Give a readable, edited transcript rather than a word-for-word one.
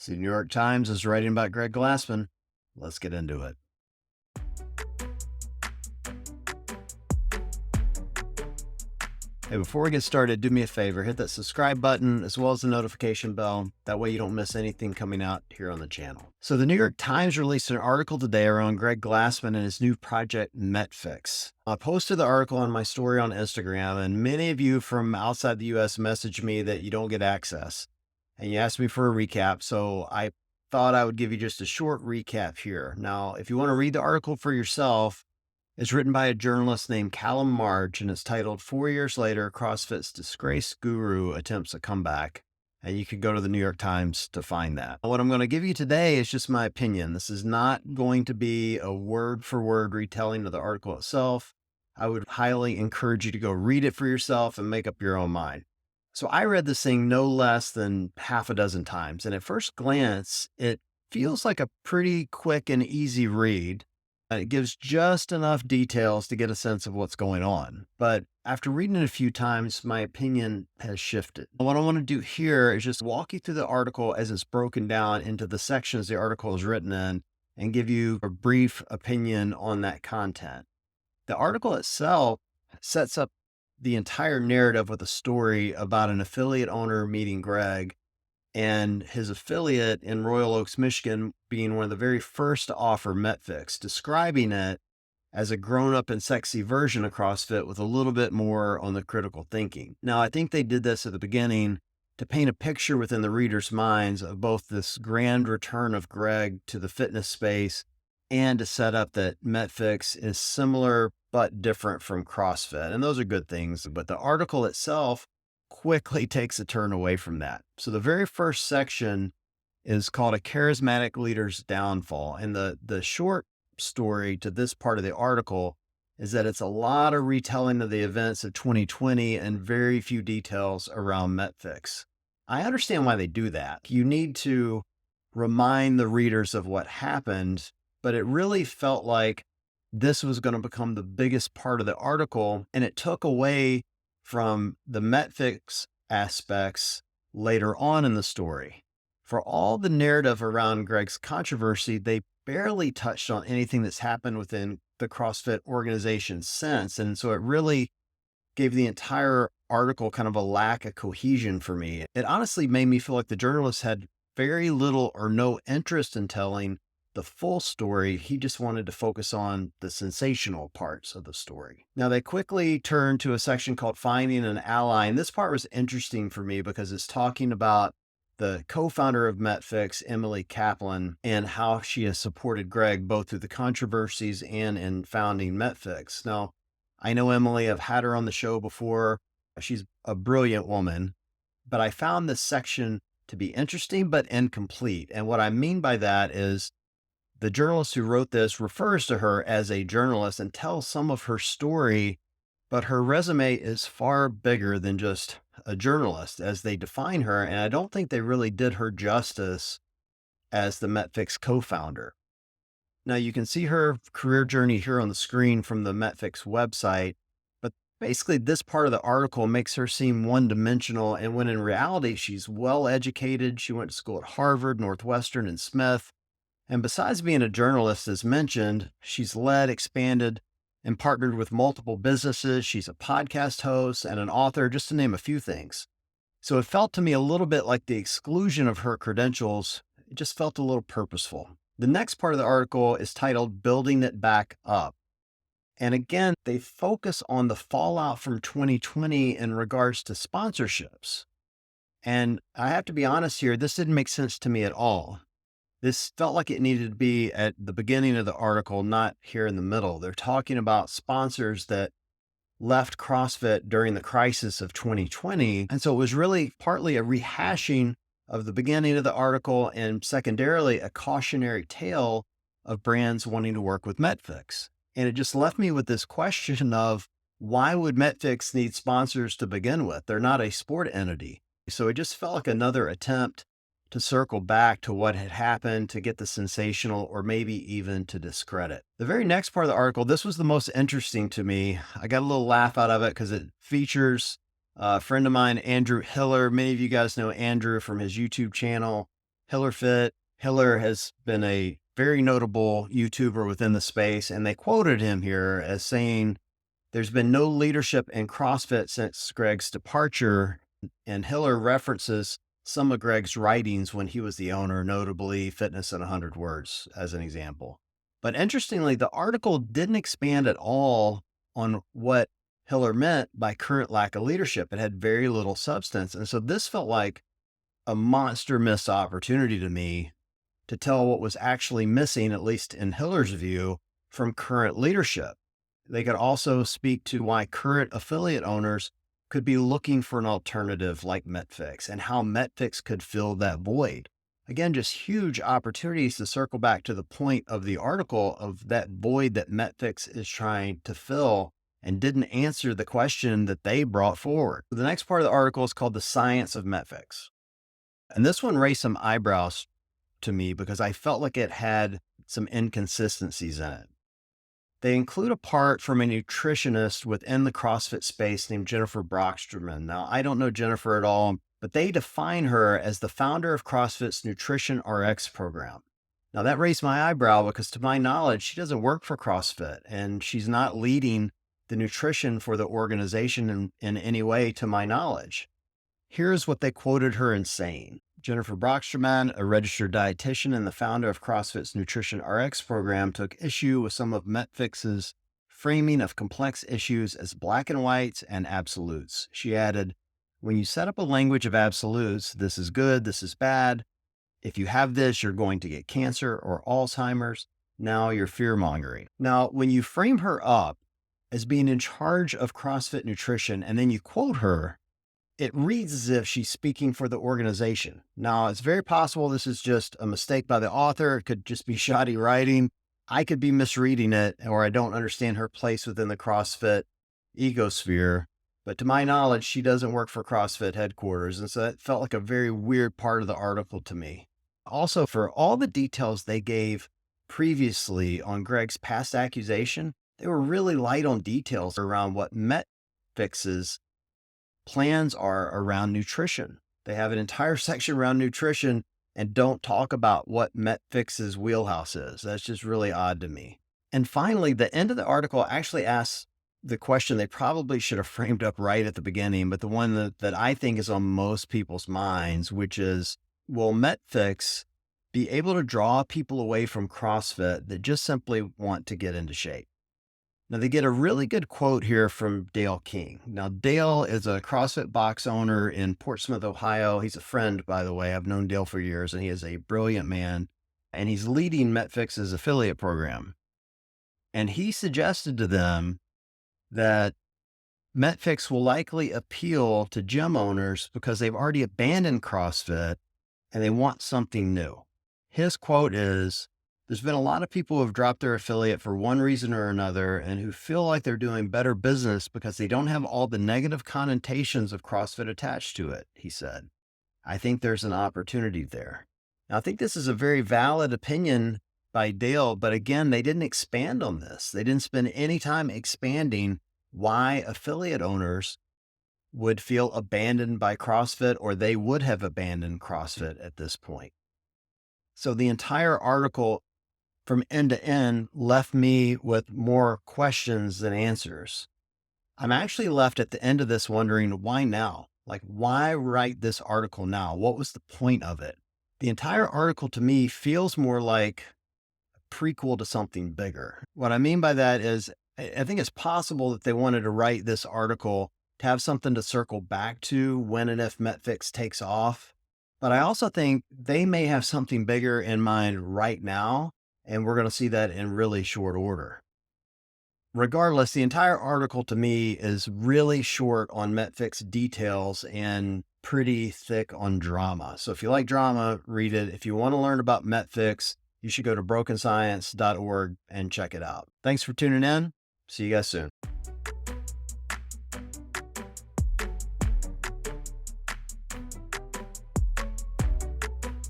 So the New York Times is writing about Greg Glassman. Let's get into it. Hey, before we get started, do me a favor, hit that subscribe button as well as the notification bell. That way you don't miss anything coming out here on the channel. So the New York Times released an article today around Greg Glassman and his new project, MetFix. I posted the article on my story on Instagram, and many of you from outside the US messaged me that you don't get access. And you asked me for a recap, so I thought I would give you just a short recap here. Now, if you want to read the article for yourself, it's written by a journalist named Calum Marsh, and it's titled 4 Years Later, CrossFit's Disgraced Guru Attempts a Comeback. And you can go to the New York Times to find that. What I'm going to give you today is just my opinion. This is not going to be a word-for-word retelling of the article itself. I would highly encourage you to go read it for yourself and make up your own mind. So I read this thing no less than half a dozen times, and at first glance, it feels like a pretty quick and easy read. It gives just enough details to get a sense of what's going on. But after reading it a few times, my opinion has shifted. What I want to do here is just walk you through the article as it's broken down into the sections the article is written in and give you a brief opinion on that content. The article itself sets up the entire narrative with a story about an affiliate owner meeting Greg and his affiliate in Royal Oaks, Michigan, being one of the very first to offer MetFix, describing it as a grown-up and sexy version of CrossFit with a little bit more on the critical thinking. Now, I think they did this at the beginning to paint a picture within the readers' minds of both this grand return of Greg to the fitness space and to set up that MetFix is similar but different from CrossFit. And those are good things, but the article itself quickly takes a turn away from that. So the very first section is called A Charismatic Leader's Downfall. And the short story to this part of the article is that it's a lot of retelling of the events of 2020 and very few details around MetFix. I understand why they do that. You need to remind the readers of what happened, but it really felt like this was going to become the biggest part of the article, and it took away from the MetFix aspects later on in the story. For all the narrative around Greg's controversy, they barely touched on anything that's happened within the CrossFit organization since. And so it really gave the entire article kind of a lack of cohesion for me. It honestly made me feel like the journalist had very little or no interest in telling the full story. He just wanted to focus on the sensational parts of the story. Now, they quickly turned to a section called Finding an Ally. And this part was interesting for me because it's talking about the co-founder of MetFix, Emily Kaplan, and how she has supported Greg both through the controversies and in founding MetFix. Now, I know Emily, I've had her on the show before. She's a brilliant woman, but I found this section to be interesting but incomplete. And what I mean by that is the journalist who wrote this refers to her as a journalist and tells some of her story, but her resume is far bigger than just a journalist as they define her. And I don't think they really did her justice as the MetFix co-founder. Now you can see her career journey here on the screen from the MetFix website, but basically this part of the article makes her seem one-dimensional. And when in reality, she's well-educated. She went to school at Harvard, Northwestern, and Smith. And besides being a journalist, as mentioned, she's led, expanded, and partnered with multiple businesses. She's a podcast host and an author, just to name a few things. So it felt to me a little bit like the exclusion of her credentials. It just felt a little purposeful. The next part of the article is titled Building It Back Up. And again, they focus on the fallout from 2020 in regards to sponsorships. And I have to be honest here, this didn't make sense to me at all. This felt like it needed to be at the beginning of the article, not here in the middle. They're talking about sponsors that left CrossFit during the crisis of 2020. And so it was really partly a rehashing of the beginning of the article and secondarily a cautionary tale of brands wanting to work with MetFix. And it just left me with this question of why would MetFix need sponsors to begin with? They're not a sport entity. So it just felt like another attempt to circle back to what had happened, to get the sensational, or maybe even to discredit. The very next part of the article, this was the most interesting to me. I got a little laugh out of it because it features a friend of mine, Andrew Hiller. Many of you guys know Andrew from his YouTube channel. Hiller Fit. Hiller has been a very notable YouTuber within the space, and they quoted him here as saying, "There's been no leadership in CrossFit since Greg's departure." And Hiller references some of Greg's writings when he was the owner, notably Fitness in 100 Words, as an example. But interestingly, the article didn't expand at all on what Hiller meant by current lack of leadership. It had very little substance. And so this felt like a monster missed opportunity to me to tell what was actually missing, at least in Hiller's view, from current leadership. They could also speak to why current affiliate owners could be looking for an alternative like MetFix and how MetFix could fill that void. Again, just huge opportunities to circle back to the point of the article of that void that MetFix is trying to fill and didn't answer the question that they brought forward. The next part of the article is called The Science of MetFix. And this one raised some eyebrows to me because I felt like it had some inconsistencies in it. They include a part from a nutritionist within the CrossFit space named Jennifer Brocksterman. Now, I don't know Jennifer at all, but they define her as the founder of CrossFit's Nutrition RX program. Now, that raised my eyebrow because to my knowledge, she doesn't work for CrossFit and she's not leading the nutrition for the organization in any way to my knowledge. Here's what they quoted her in saying. Jennifer Brocksterman, a registered dietitian and the founder of CrossFit's Nutrition RX program, took issue with some of MetFix's framing of complex issues as black and whites and absolutes. She added, "When you set up a language of absolutes, this is good, this is bad. If you have this, you're going to get cancer or Alzheimer's. Now you're fear-mongering." Now, when you frame her up as being in charge of CrossFit nutrition and then you quote her, it reads as if she's speaking for the organization. Now, it's very possible this is just a mistake by the author. It could just be shoddy writing. I could be misreading it, or I don't understand her place within the CrossFit ecosphere. But to my knowledge, she doesn't work for CrossFit headquarters. And so that felt like a very weird part of the article to me. Also, for all the details they gave previously on Greg's past accusation, they were really light on details around what MetFix's plans are around nutrition. They have an entire section around nutrition and don't talk about what MetFix's wheelhouse is. That's just really odd to me. And finally, the end of the article actually asks the question they probably should have framed up right at the beginning, but the one that I think is on most people's minds, which is, will MetFix be able to draw people away from CrossFit that just simply want to get into shape? Now, they get a really good quote here from Dale King. Now, Dale is a CrossFit box owner in Portsmouth, Ohio. He's a friend, by the way. I've known Dale for years, and he is a brilliant man, and he's leading MetFix's affiliate program. And he suggested to them that MetFix will likely appeal to gym owners because they've already abandoned CrossFit and they want something new. His quote is, "There's been a lot of people who have dropped their affiliate for one reason or another and who feel like they're doing better business because they don't have all the negative connotations of CrossFit attached to it," he said. "I think there's an opportunity there." Now, I think this is a very valid opinion by Dale, but again, they didn't expand on this. They didn't spend any time expanding why affiliate owners would feel abandoned by CrossFit, or they would have abandoned CrossFit at this point. So the entire article from end to end left me with more questions than answers. I'm actually left at the end of this wondering, why now? Like, why write this article now? What was the point of it? The entire article to me feels more like a prequel to something bigger. What I mean by that is, I think it's possible that they wanted to write this article to have something to circle back to when and if MetFix takes off. But I also think they may have something bigger in mind right now, and we're going to see that in really short order. Regardless, the entire article to me is really short on MetFix details and pretty thick on drama. So if you like drama, read it. If you want to learn about MetFix, you should go to brokenscience.org and check it out. Thanks for tuning in. See you guys soon.